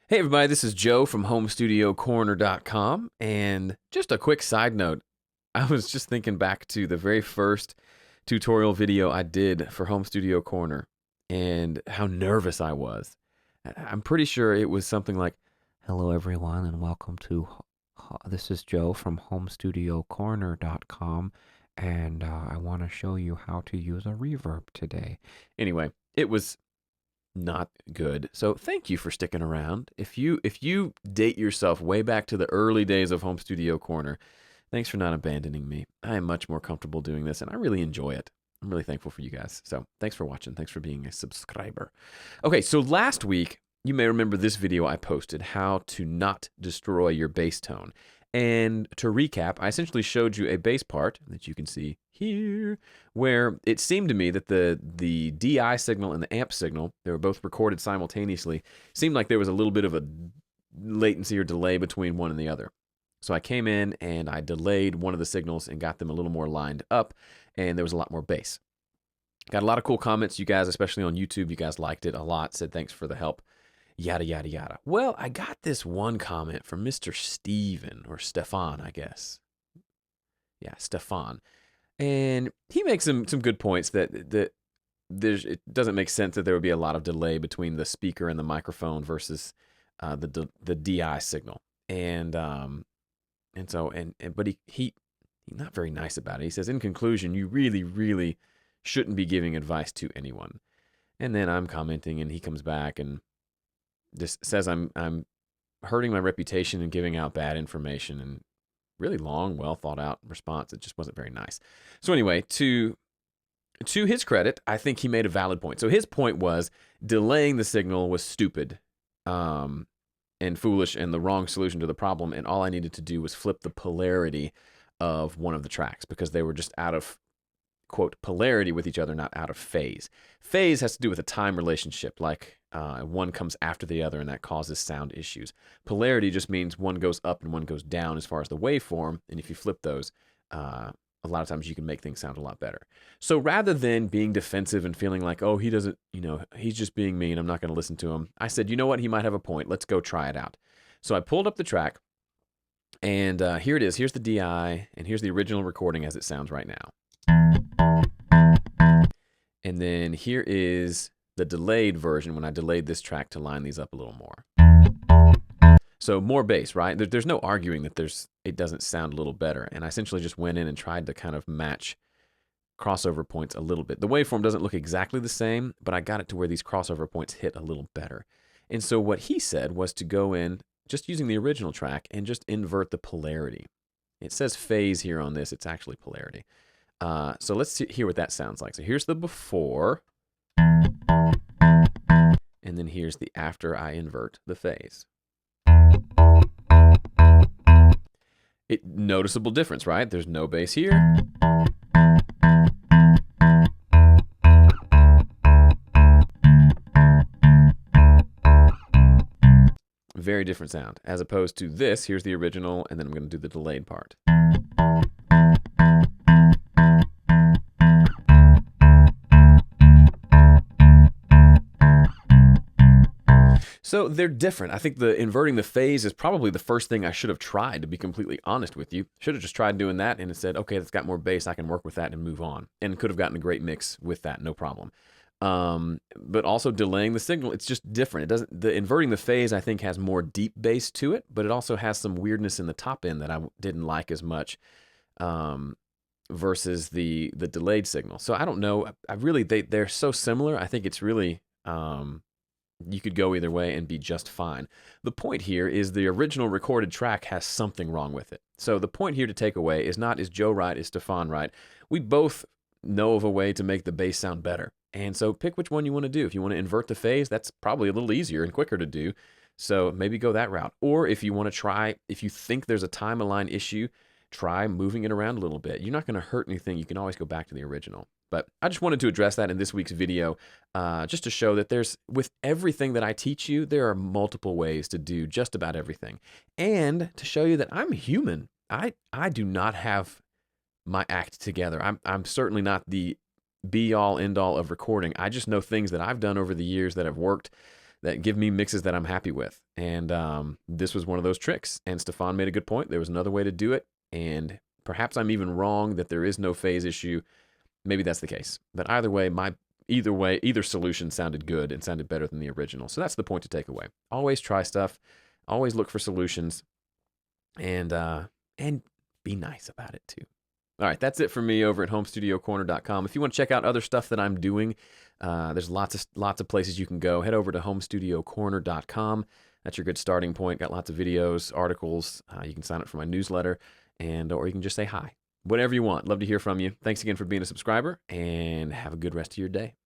Hey everybody, this is Joe from HomeStudioCorner.com, and just a quick side note. I was just thinking back to the very first tutorial video I did for Home Studio Corner and how nervous I was. I'm pretty sure it was something like, "Hello everyone and welcome to this is Joe from HomeStudioCorner.com, and I want to show you how to use a reverb today." Anyway, it was not good. So thank you for sticking around. If you date yourself way back to the early days of Home Studio Corner, thanks for not abandoning me. I am much more comfortable doing this and I really enjoy it. I'm really thankful for you guys. So thanks for watching. Thanks for being a subscriber. Okay, so last week, you may remember this video I posted, how to not destroy your bass tone. And to recap, I essentially showed you a bass part that you can see here, where it seemed to me that the DI signal and the amp signal, they were both recorded simultaneously, seemed like there was a little bit of a latency or delay between one and the other. So I came in and I delayed one of the signals and got them a little more lined up, and there was a lot more bass. Got a lot of cool comments, you guys, especially on YouTube. You guys liked it a lot, said thanks for the help, yada, yada, yada. Well, I got this one comment from Mr. Stephen, or Stephan, I guess. Yeah, Stephan. And he makes some good points that it doesn't make sense that there would be a lot of delay between the speaker and the microphone versus the DI signal. But he's not very nice about it. He says, in conclusion, you really, really shouldn't be giving advice to anyone. And then I'm commenting, and he comes back and just says I'm hurting my reputation and giving out bad information, and really long, well thought out response. It just wasn't very nice. So anyway, to his credit, I think he made a valid point. So his point was delaying the signal was stupid and foolish and the wrong solution to the problem. And all I needed to do was flip the polarity of one of the tracks because they were just out of, quote, polarity with each other, not out of phase. Phase has to do with a time relationship, like one comes after the other, and that causes sound issues. Polarity just means one goes up and one goes down as far as the waveform, and if you flip those, a lot of times you can make things sound a lot better. So rather than being defensive and feeling like, oh, he doesn't, he's just being mean, I'm not going to listen to him, I said, you know what, he might have a point. Let's go try it out. So I pulled up the track, and here it is. Here's the DI, and here's the original recording as it sounds right now. And then here is the delayed version when I delayed this track to line these up a little more. So more bass, right? There's no arguing that it doesn't sound a little better. And I essentially just went in and tried to kind of match crossover points a little bit. The waveform doesn't look exactly the same, but I got it to where these crossover points hit a little better. And so what he said was to go in, just using the original track, and just invert the polarity. It says phase here on this. It's actually polarity. So let's hear what that sounds like. So here's the before, and then here's the after I invert the phase. Noticeable difference, right? There's no bass here. Very different sound, as opposed to this. Here's the original, and then I'm going to do the delayed part. So they're different. I think the inverting the phase is probably the first thing I should have tried, to be completely honest with you. Should have just tried doing that and it said, okay, that's got more bass. I can work with that and move on. And could have gotten a great mix with that, no problem. But also delaying the signal, it's just different. The inverting the phase, I think, has more deep bass to it, but it also has some weirdness in the top end that I didn't like as much versus the delayed signal. So I don't know. They're so similar. I think it's really... you could go either way and be just fine. The point here is the original recorded track has something wrong with it. So the point here to take away is not, is Joe right, is Stephan right? We both know of a way to make the bass sound better. And so pick which one you want to do. If you want to invert the phase, that's probably a little easier and quicker to do. So maybe go that route. Or if you want to try, if you think there's a time align issue, try moving it around a little bit. You're not going to hurt anything. You can always go back to the original. But I just wanted to address that in this week's video, just to show that with everything that I teach you, there are multiple ways to do just about everything. And to show you that I'm human. I do not have my act together. I'm certainly not the be-all, end-all of recording. I just know things that I've done over the years that have worked that give me mixes that I'm happy with. And this was one of those tricks. And Stephan made a good point. There was another way to do it. And perhaps I'm even wrong that there is no phase issue. Maybe that's the case. But either solution sounded good and sounded better than the original. So that's the point to take away. Always try stuff. Always look for solutions. And be nice about it too. All right, that's it for me over at homestudiocorner.com. If you want to check out other stuff that I'm doing, there's lots of places you can go. Head over to homestudiocorner.com. That's your good starting point. Got lots of videos, articles. You can sign up for my newsletter, or you can just say hi. Whatever you want. Love to hear from you. Thanks again for being a subscriber, and have a good rest of your day.